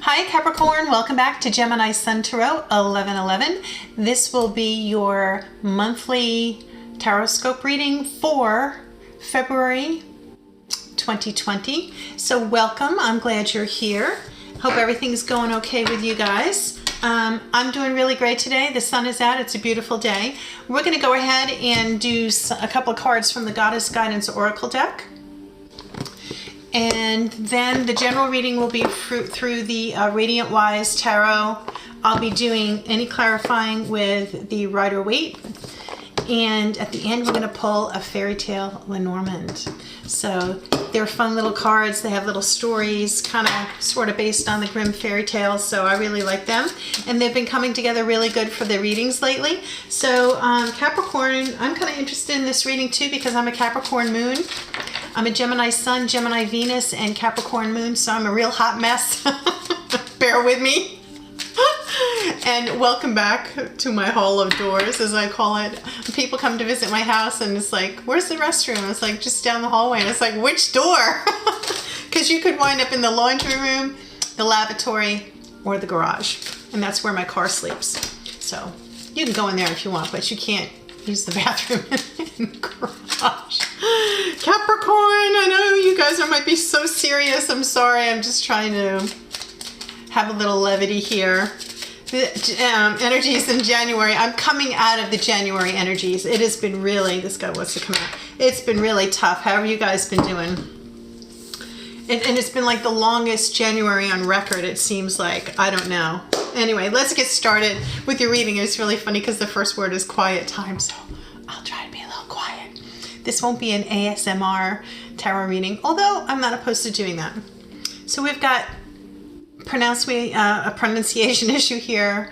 Hi Capricorn, welcome back to Gemini Sun Tarot 1111. This will be your monthly taroscope reading for February 2020. So welcome, I'm glad you're here. Hope everything's going okay with you guys. I'm doing really great today. The sun is out, it's a beautiful day. We're going to go ahead and do a couple of cards from the Goddess Guidance Oracle deck. And then the general reading will be through the Radiant Wise Tarot. I'll be doing any clarifying with the Rider-Waite. And at the end, we're going to pull a Fairy Tale Lenormand. So they're fun little cards. They have little stories, kind of sort of based on the Grimm fairy tales. So I really like them. And they've been coming together really good for the readings lately. So Capricorn, I'm kind of interested in this reading too because I'm a Capricorn moon. I'm a Gemini Sun, Gemini Venus, and Capricorn Moon, so I'm a real hot mess. Bear with me. And welcome back to my hall of doors, as I call it. People come to visit my house and it's like, where's the restroom? It's like, just down the hallway. And it's like, which door? Because you could wind up in the laundry room, the lavatory, or the garage. And that's where my car sleeps. So you can go in there if you want, but you can't use the bathroom in the garage. Capricorn, I know you guys might be so serious. I'm sorry. I'm just trying to have a little levity here. The energies in January. I'm coming out of the January energies. It has been really, this guy wants to come out. It's been really tough. How have you guys been doing? And it's been like the longest January on record, it seems like. I don't know. Anyway, let's get started with your reading. It's really funny because the first word is quiet time, so I'll try to be a little quiet. This won't be an ASMR tarot reading, although I'm not opposed to doing that. So we've got a pronunciation issue here.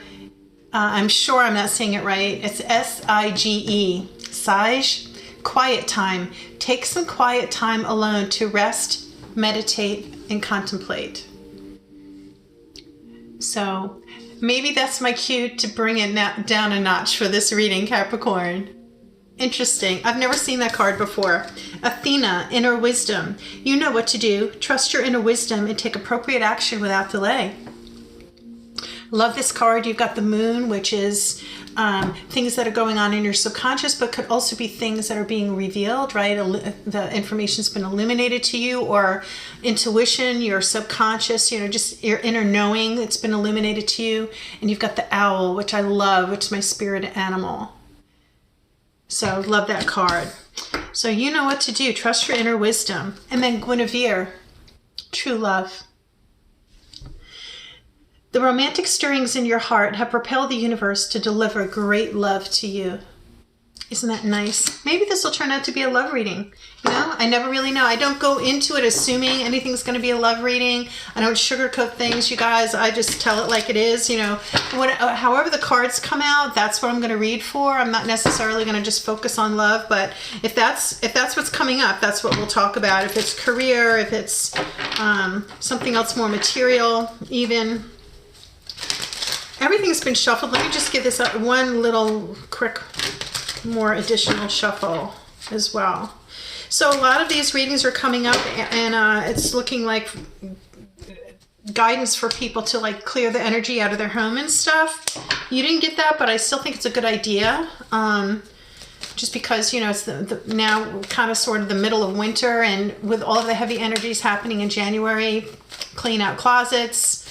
I'm sure I'm not saying it right. It's S-I-G-E, Sige, quiet time. Take some quiet time alone to rest, meditate, and contemplate. So maybe that's my cue to bring it down a notch for this reading, Capricorn. Interesting. I've never seen that card before. Athena, inner wisdom. You know what to do. Trust your inner wisdom and take appropriate action without delay. Love this card. You've got the moon, which is things that are going on in your subconscious, but could also be things that are being revealed, right? The information's been illuminated to you, or intuition, your subconscious, you know, just your inner knowing that's been illuminated to you. And you've got the owl, which I love, which is my spirit animal. So love that card. So you know what to do. Trust your inner wisdom. And then Guinevere, true love. The romantic stirrings in your heart have propelled the universe to deliver great love to you. Isn't that nice? Maybe this will turn out to be a love reading. You know, I never really know. I don't go into it assuming anything's going to be a love reading. I don't sugarcoat things, you guys. I just tell it like it is. You know, however the cards come out, that's what I'm going to read for. I'm not necessarily going to just focus on love, but if that's what's coming up, that's what we'll talk about. If it's career, if it's something else more material, even. Everything's been shuffled. Let me just give this one little quick more additional shuffle as well. So a lot of these readings are coming up and it's looking like guidance for people to like clear the energy out of their home and stuff. You didn't get that, but I still think it's a good idea. Just because, you know, it's now kind of sort of the middle of winter, and with all of the heavy energies happening in January, clean out closets.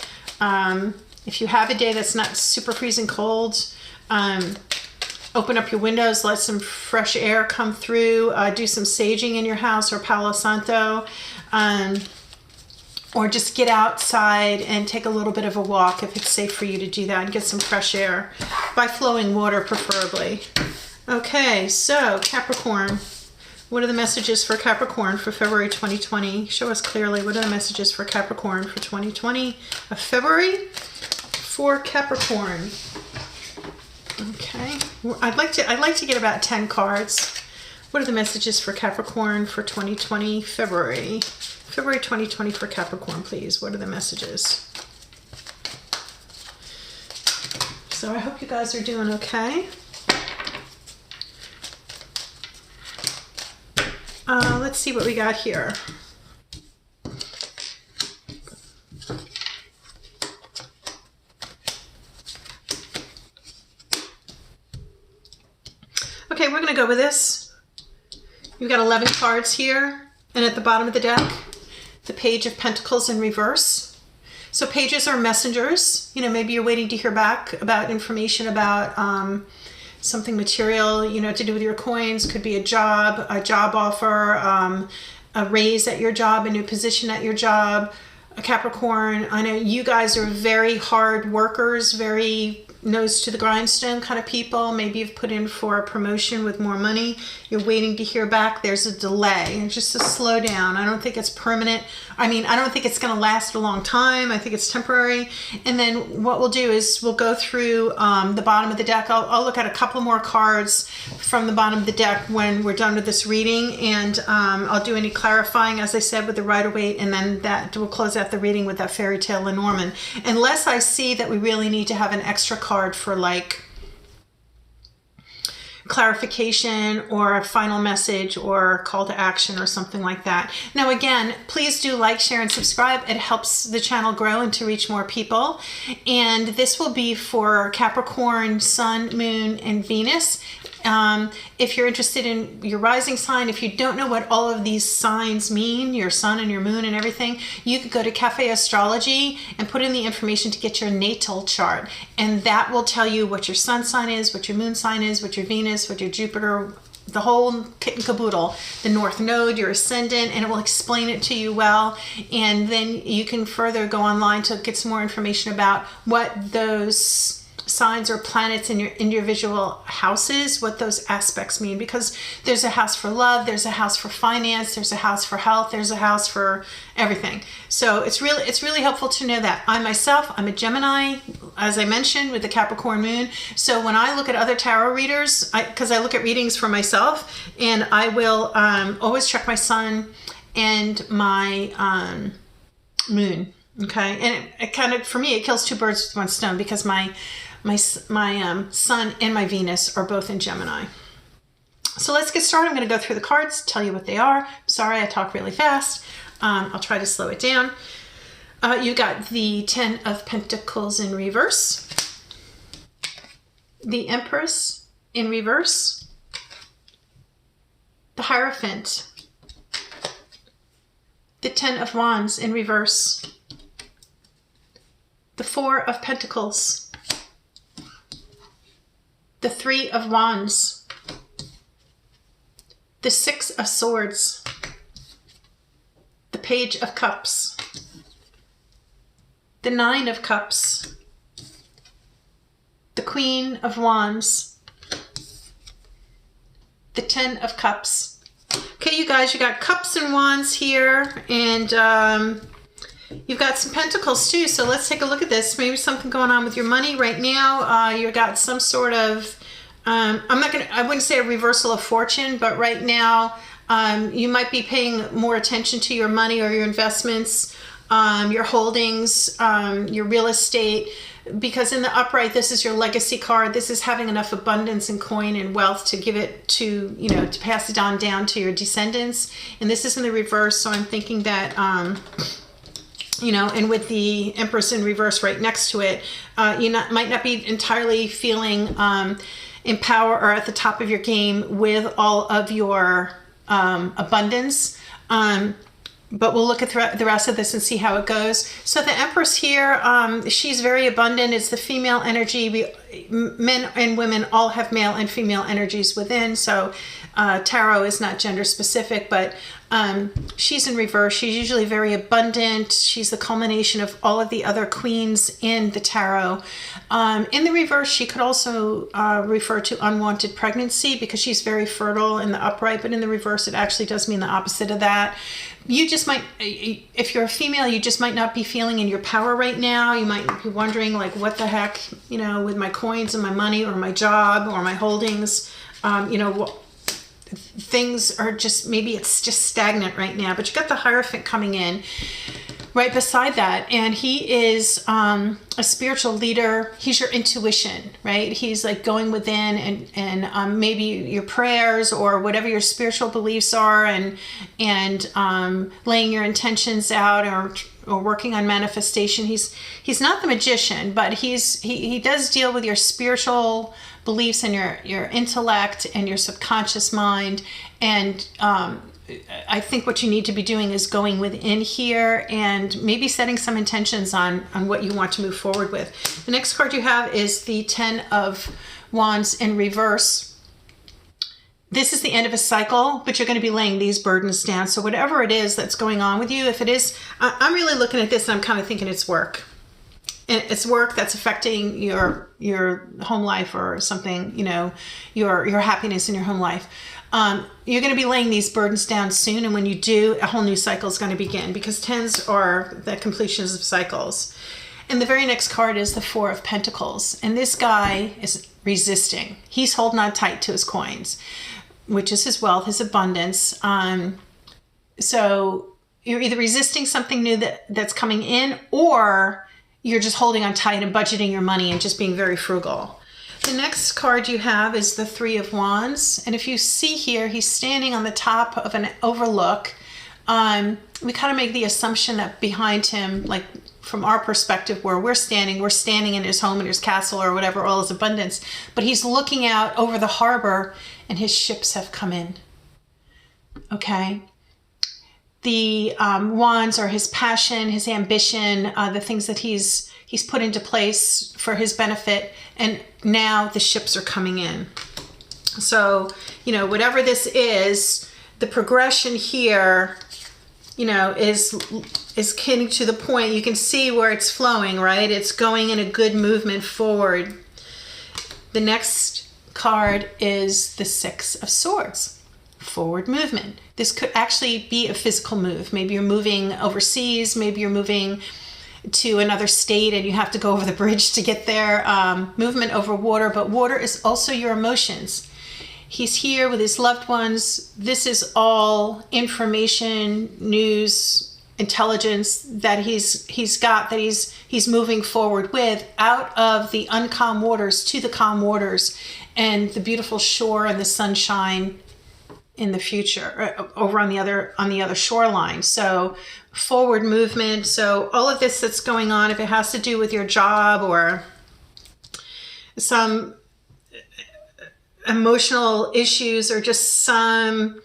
If you have a day that's not super freezing cold, open up your windows, let some fresh air come through, do some saging in your house or Palo Santo, or just get outside and take a little bit of a walk if it's safe for you to do that, and get some fresh air by flowing water preferably. Okay, so Capricorn, what are the messages for Capricorn for February 2020? Show us clearly, what are the messages for Capricorn for 2020 of February for Capricorn? Okay, I'd like to get about 10 cards. What are the messages for Capricorn for 2020 February 2020 for Capricorn, please? What are the messages? So I hope you guys are doing okay. Let's see what we got here. Okay, we're going to go with this. You've got 11 cards here, and at the bottom of the deck, the Page of Pentacles in reverse. So pages are messengers. You know, maybe you're waiting to hear back about information about something material, you know, to do with your coins. Could be a job offer, a raise at your job, a new position at your job. A Capricorn, I know you guys are very hard workers, very nose to the grindstone kind of people. Maybe you've put in for a promotion with more money. You're waiting to hear back. There's a delay and just a slowdown. I don't think it's permanent. I mean, I don't think it's going to last a long time. I think it's temporary. And then what we'll do is we'll go through the bottom of the deck. I'll look at a couple more cards from the bottom of the deck when we're done with this reading. And I'll do any clarifying, as I said, with the Rider-Waite. And then that we'll close out the reading with that Fairy Tale Lenormand. Unless I see that we really need to have an extra card for like clarification or a final message or call to action or something like that. Now again, please do like, share, and subscribe. It helps the channel grow and to reach more people. And this will be for Capricorn, Sun, Moon, and Venus. If you're interested in your rising sign, if you don't know what all of these signs mean, your sun and your moon and everything, you could go to Cafe Astrology and put in the information to get your natal chart. And that will tell you what your sun sign is, what your moon sign is, what your Venus, what your Jupiter, the whole kit and caboodle, the North Node, your ascendant, and it will explain it to you well. And then you can further go online to get some more information about what those signs or planets in your individual houses, what those aspects mean, because there's a house for love, there's a house for finance, there's a house for health, there's a house for everything. So it's really helpful to know that. I'm a Gemini, as I mentioned, with the Capricorn moon. So when I look at other tarot readers, because I look at readings for myself, and I will always check my sun and my moon. Okay, and it kind of, for me, it kills two birds with one stone, because my sun and my Venus are both in Gemini. So let's get started. I'm going to go through the cards, tell you what they are. Sorry, I talk really fast. I'll try to slow it down. You got the 10 of Pentacles in reverse, the Empress in reverse, the Hierophant, the 10 of Wands in reverse, the 4 of Pentacles, the 3 of Wands, the 6 of Swords, the Page of Cups, the 9 of Cups, the Queen of Wands, the 10 of Cups. Okay, you guys, you got Cups and Wands here, and you've got some pentacles too, so let's take a look at this. Maybe something going on with your money right now. You got some sort of, I wouldn't say a reversal of fortune, but right now you might be paying more attention to your money or your investments, your holdings, your real estate, because in the upright, this is your legacy card. This is having enough abundance and coin and wealth to give it to, you know, to pass it on down to your descendants. And this is in the reverse, so I'm thinking that, you know, and with the Empress in reverse right next to it, you might not be entirely feeling in power or at the top of your game with all of your abundance. But we'll look at the rest of this and see how it goes. So the Empress here, she's very abundant. It's the female energy. Men and women all have male and female energies within. So tarot is not gender specific, but she's in reverse. She's usually very abundant. She's the culmination of all of the other queens in the tarot. In the reverse, she could also refer to unwanted pregnancy, because she's very fertile in the upright, but in the reverse, it actually does mean the opposite of that. You just might, if you're a female, you just might not be feeling in your power right now. You might be wondering, like, what the heck, you know, with my coins and my money or my job or my holdings, you know, things are just, maybe it's just stagnant right now. But you got the Hierophant coming in right beside that, and he is a spiritual leader. He's your intuition, right? He's like going within and maybe your prayers or whatever your spiritual beliefs are, and laying your intentions out, or or working on manifestation. He's not the magician, but he does deal with your spiritual beliefs and your intellect and your subconscious mind. And I think what you need to be doing is going within here and maybe setting some intentions on what you want to move forward with. The next card you have is the 10 of Wands in reverse. This is the end of a cycle, but you're going to be laying these burdens down. So whatever it is that's going on with you, if it is, I'm really looking at this and I'm kind of thinking it's work. And it's work that's affecting your home life or something, you know, your happiness in your home life. You're going to be laying these burdens down soon. And when you do, a whole new cycle is going to begin, because 10s are the completions of cycles. And the very next card is the 4 of Pentacles. And this guy is resisting. He's holding on tight to his coins, which is his wealth, his abundance. So you're either resisting something new that's coming in, or you're just holding on tight and budgeting your money and just being very frugal. The next card you have is the 3 of Wands. And if you see here, he's standing on the top of an overlook. We kind of make the assumption that behind him, like from our perspective where we're standing in his home, in his castle or whatever, all his abundance. But he's looking out over the harbor and his ships have come in. Okay. The wands are his passion, his ambition, the things that he's put into place for his benefit. And now the ships are coming in. So, you know, whatever this is, the progression here, you know, is getting to the point. You can see where it's flowing, right? It's going in a good movement forward. The next card is the 6 of Swords. Forward movement. This could actually be a physical move. Maybe you're moving overseas. Maybe you're moving to another state and you have to go over the bridge to get there. Movement over water, but water is also your emotions. He's here with his loved ones. This is all information, news, intelligence that he's got, that he's moving forward with, out of the uncalm waters to the calm waters and the beautiful shore and the sunshine in the future, over on the other shoreline. So forward movement. So all of this that's going on, if it has to do with your job or some emotional issues or just some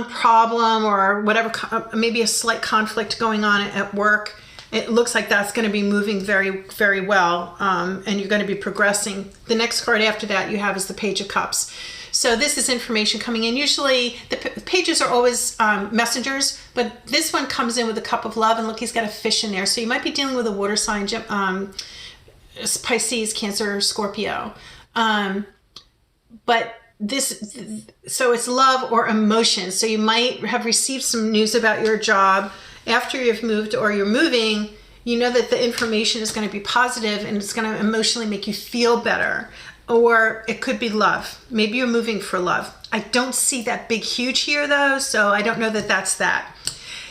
problem or whatever, maybe a slight conflict going on at work, it looks like that's going to be moving very, very well, and you're going to be progressing. The next card after that you have is the Page of Cups. So this is information coming in. Usually the pages are always messengers, but this one comes in with a cup of love, and look, he's got a fish in there. So you might be dealing with a water sign, Pisces, Cancer, Scorpio. But so it's love or emotion. So you might have received some news about your job after you've moved or you're moving. You know that the information is going to be positive and it's going to emotionally make you feel better. Or it could be love. Maybe you're moving for love. I don't see that big, huge here though, so I don't know that that's that.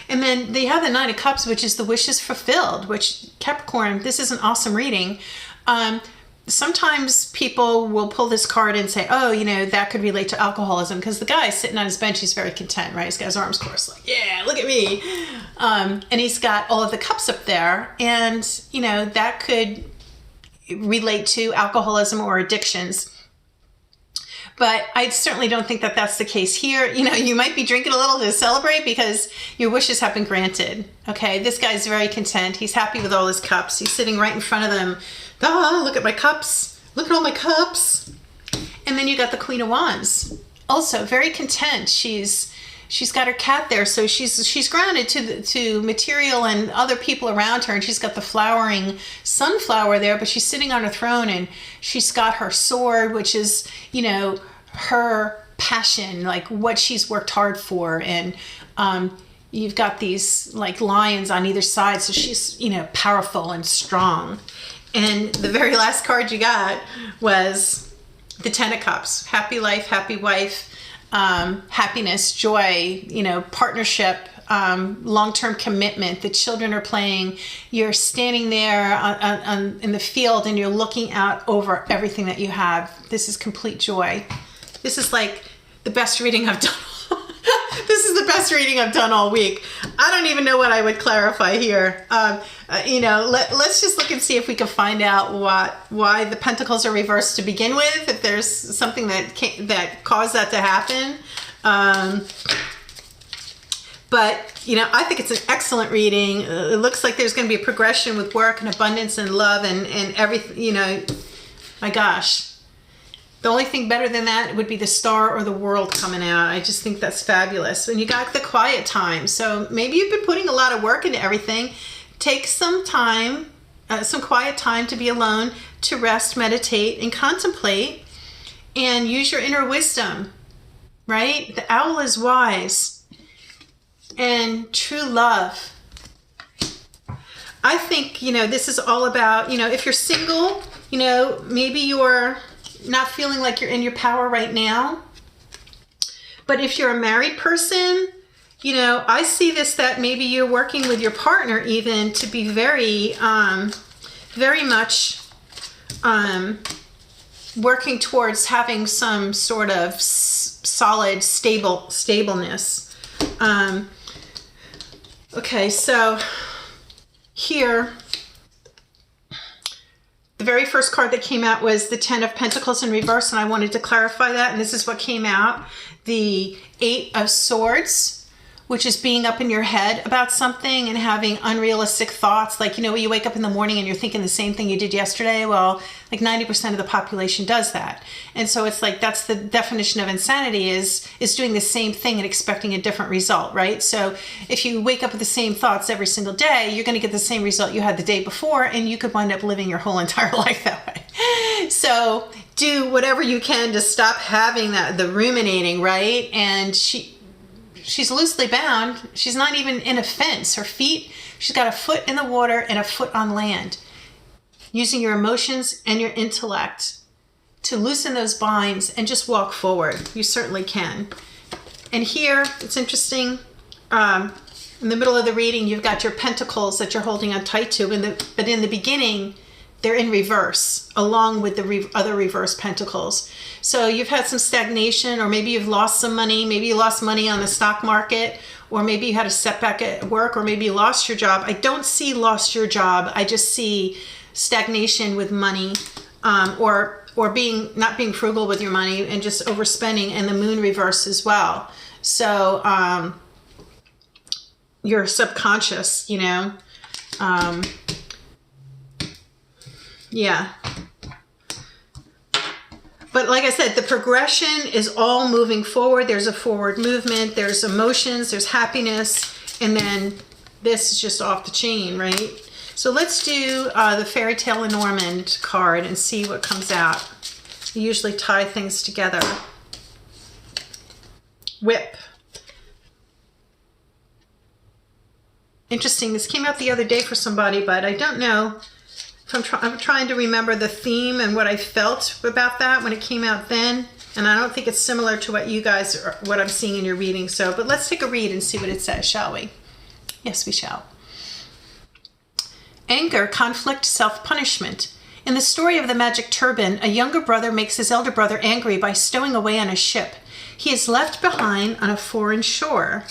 And then they have the 9 of Cups, which is the wishes fulfilled, which Capricorn, this is an awesome reading. Sometimes people will pull this card and say, oh, you know, that could relate to alcoholism, because the guy sitting on his bench, he's very content, right? He's got his arms crossed, like, yeah, look at me. And he's got all of the cups up there. And, you know, that could relate to alcoholism or addictions. But I certainly don't think that that's the case here. You know, you might be drinking a little to celebrate because your wishes have been granted. Okay, this guy's very content. He's happy with all his cups. He's sitting right in front of them. Oh, look at my cups. Look at all my cups. And then you got the Queen of Wands. Also very content. She's got her cat there, so she's grounded to material and other people around her, and she's got the flowering sunflower there, but she's sitting on a throne, and she's got her sword, which is, you know, her passion, like what she's worked hard for, and you've got these like lions on either side, so she's, you know, powerful and strong. And the very last card you got was the 10 of Cups. Happy life, happy wife. Happiness, joy, you know, partnership, long-term commitment. The children are playing. You're standing there in the field and you're looking out over everything that you have. This is complete joy. This is like the best reading I've done This is the best reading I've done all week. I don't even know what I would clarify here. Let's just look and see if we can find out why the pentacles are reversed to begin with, if there's something that caused that to happen. But, I think it's an excellent reading. It looks like there's going to be a progression with work and abundance and love and everything, my gosh. The only thing better than that would be the Star or the World coming out. I just think that's fabulous. And you got the quiet time. So maybe you've been putting a lot of work into everything. Take some time, some quiet time to be alone, to rest, meditate, and contemplate, and use your inner wisdom, right? The owl is wise and true love. I think, this is all about, if you're single, maybe you're not feeling like you're in your power right now. But if you're a married person, I see this, that maybe you're working with your partner even to be very, very much working towards having some sort of solid, stableness. Okay, so here, the very first card that came out was the Ten of Pentacles in reverse, and I wanted to clarify that, and this is what came out. The Eight of Swords, which is being up in your head about something and having unrealistic thoughts. Like, when you wake up in the morning and you're thinking the same thing you did yesterday. Well, like 90% of the population does that. And so it's like, that's the definition of insanity, is doing the same thing and expecting a different result, right? So if you wake up with the same thoughts every single day, you're going to get the same result you had the day before, and you could wind up living your whole entire life that way. So do whatever you can to stop having the ruminating, right? And she's loosely bound. She's not even in a fence. Her feet, she's got a foot in the water and a foot on land. Using your emotions and your intellect to loosen those binds and just walk forward. You certainly can. And here, it's interesting. In the middle of the reading, you've got your pentacles that you're holding on tight to. But in the beginning, they're in reverse, along with the other reverse pentacles. So you've had some stagnation, or maybe you've lost some money. Maybe you lost money on the stock market, or maybe you had a setback at work, or maybe you lost your job. I don't see lost your job. I just see stagnation with money, or not being frugal with your money and just overspending, and the moon reverse as well. So your subconscious, yeah. But like I said, the progression is all moving forward. There's a forward movement, there's emotions, there's happiness, and then this is just off the chain, right? So let's do the Fairy Tale Lenormand card and see what comes out. We usually tie things together. Whip. Interesting, this came out the other day for somebody, but I don't know. I'm trying to remember the theme and what I felt about that when it came out then. And I don't think it's similar to what I'm seeing in your reading. So, but let's take a read and see what it says, shall we? Yes, we shall. Anger, conflict, self-punishment. In the story of the magic turban, a younger brother makes his elder brother angry by stowing away on a ship. He is left behind on a foreign shore.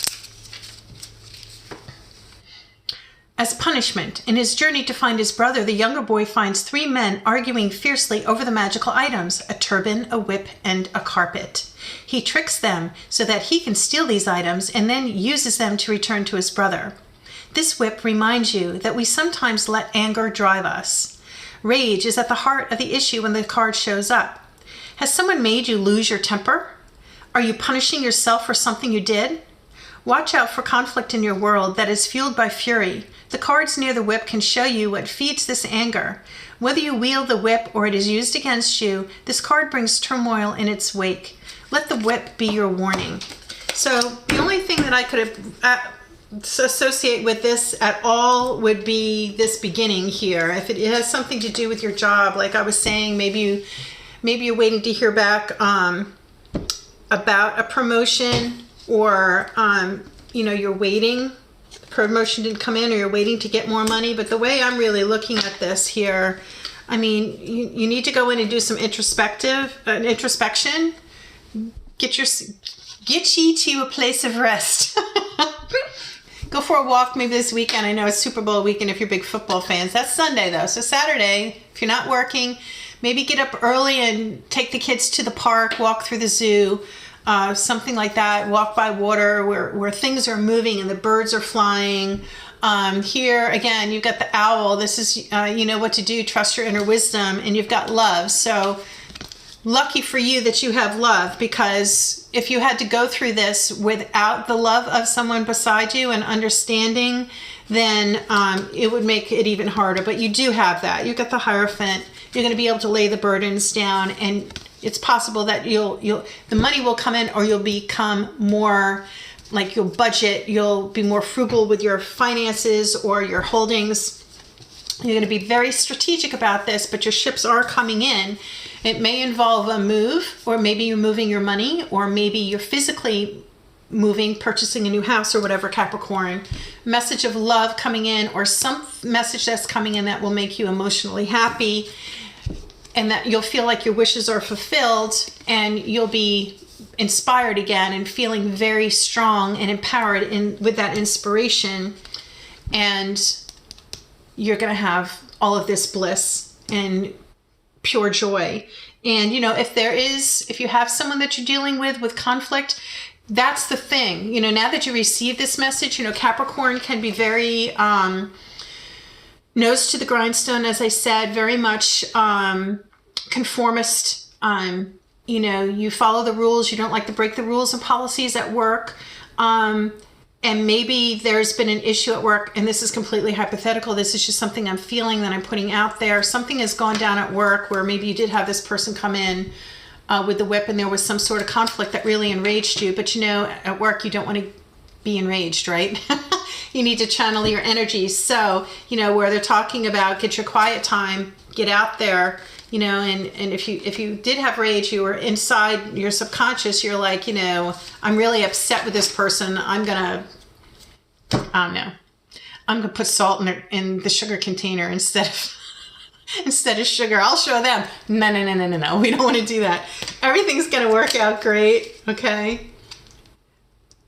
As punishment, in his journey to find his brother, the younger boy finds three men arguing fiercely over the magical items, a turban, a whip, and a carpet. He tricks them so that he can steal these items and then uses them to return to his brother. This whip reminds you that we sometimes let anger drive us. Rage is at the heart of the issue when the card shows up. Has someone made you lose your temper? Are you punishing yourself for something you did? Watch out for conflict in your world that is fueled by fury. The cards near the whip can show you what feeds this anger. Whether you wield the whip or it is used against you, this card brings turmoil in its wake. Let the whip be your warning. So the only thing that I could associate with this at all would be this beginning here. If it has something to do with your job, like I was saying, maybe you're waiting to hear back about a promotion, or you're waiting. Promotion didn't come in, or you're waiting to get more money. But the way I'm really looking at this here, I mean, you need to go in and do some introspection. Get Get ye to a place of rest. Go for a walk maybe this weekend. I know it's Super Bowl weekend if you're big football fans. That's Sunday though. So Saturday, if you're not working, maybe get up early and take the kids to the park, walk through the zoo, something like that. Walk by water where things are moving and the birds are flying. Here again, you've got the owl. This is, you know what to do. Trust your inner wisdom, and you've got love. So lucky for you that you have love, because if you had to go through this without the love of someone beside you and understanding, then it would make it even harder. But you do have that. You've got the Hierophant. You're going to be able to lay the burdens down, and it's possible that the money will come in, or you'll become more like you'll budget. You'll be more frugal with your finances or your holdings. You're going to be very strategic about this, but your ships are coming in. It may involve a move, or maybe you're moving your money, or maybe you're physically moving, purchasing a new house or whatever, Capricorn. Message of love coming in, or some message that's coming in that will make you emotionally happy, and that you'll feel like your wishes are fulfilled, and you'll be inspired again and feeling very strong and empowered with that inspiration. And you're going to have all of this bliss and pure joy. And you know, if you have someone that you're dealing with conflict, that's the thing. You know, now that you receive this message, you know, Capricorn can be very nose to the grindstone, as I said, very much conformist. You know, you follow the rules. You don't like to break the rules and policies at work. And maybe there's been an issue at work, and this is completely hypothetical. This is just something I'm feeling that I'm putting out there. Something has gone down at work where maybe you did have this person come in with the whip, and there was some sort of conflict that really enraged you. But you know, at work, you don't want to be enraged, right? You need to channel your energy. So, you know, where they're talking about get your quiet time, get out there, you know, and if you did have rage, you were inside your subconscious, you're like, you know, I'm really upset with this person. I don't know. I'm going to put salt in the sugar container instead of sugar. I'll show them. No. We don't want to do that. Everything's going to work out great. Okay.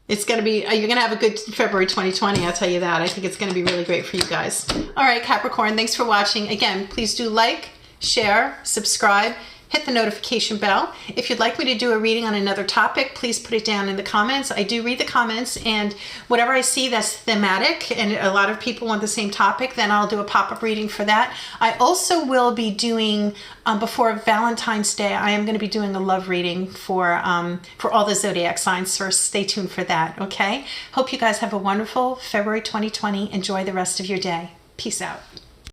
It's going to be, you're going to have a good February 2020. I'll tell you that. I think it's going to be really great for you guys. All right, Capricorn, thanks for watching. Again, please do like, share, subscribe, hit the notification bell. If you'd like me to do a reading on another topic, please put it down in the comments. I do read the comments, and whatever I see that's thematic and a lot of people want the same topic, then I'll do a pop-up reading for that. I also will be doing, before Valentine's Day, I am going to be doing a love reading for all the zodiac signs, so stay tuned for that, okay? Hope you guys have a wonderful February 2020. Enjoy the rest of your day. Peace out.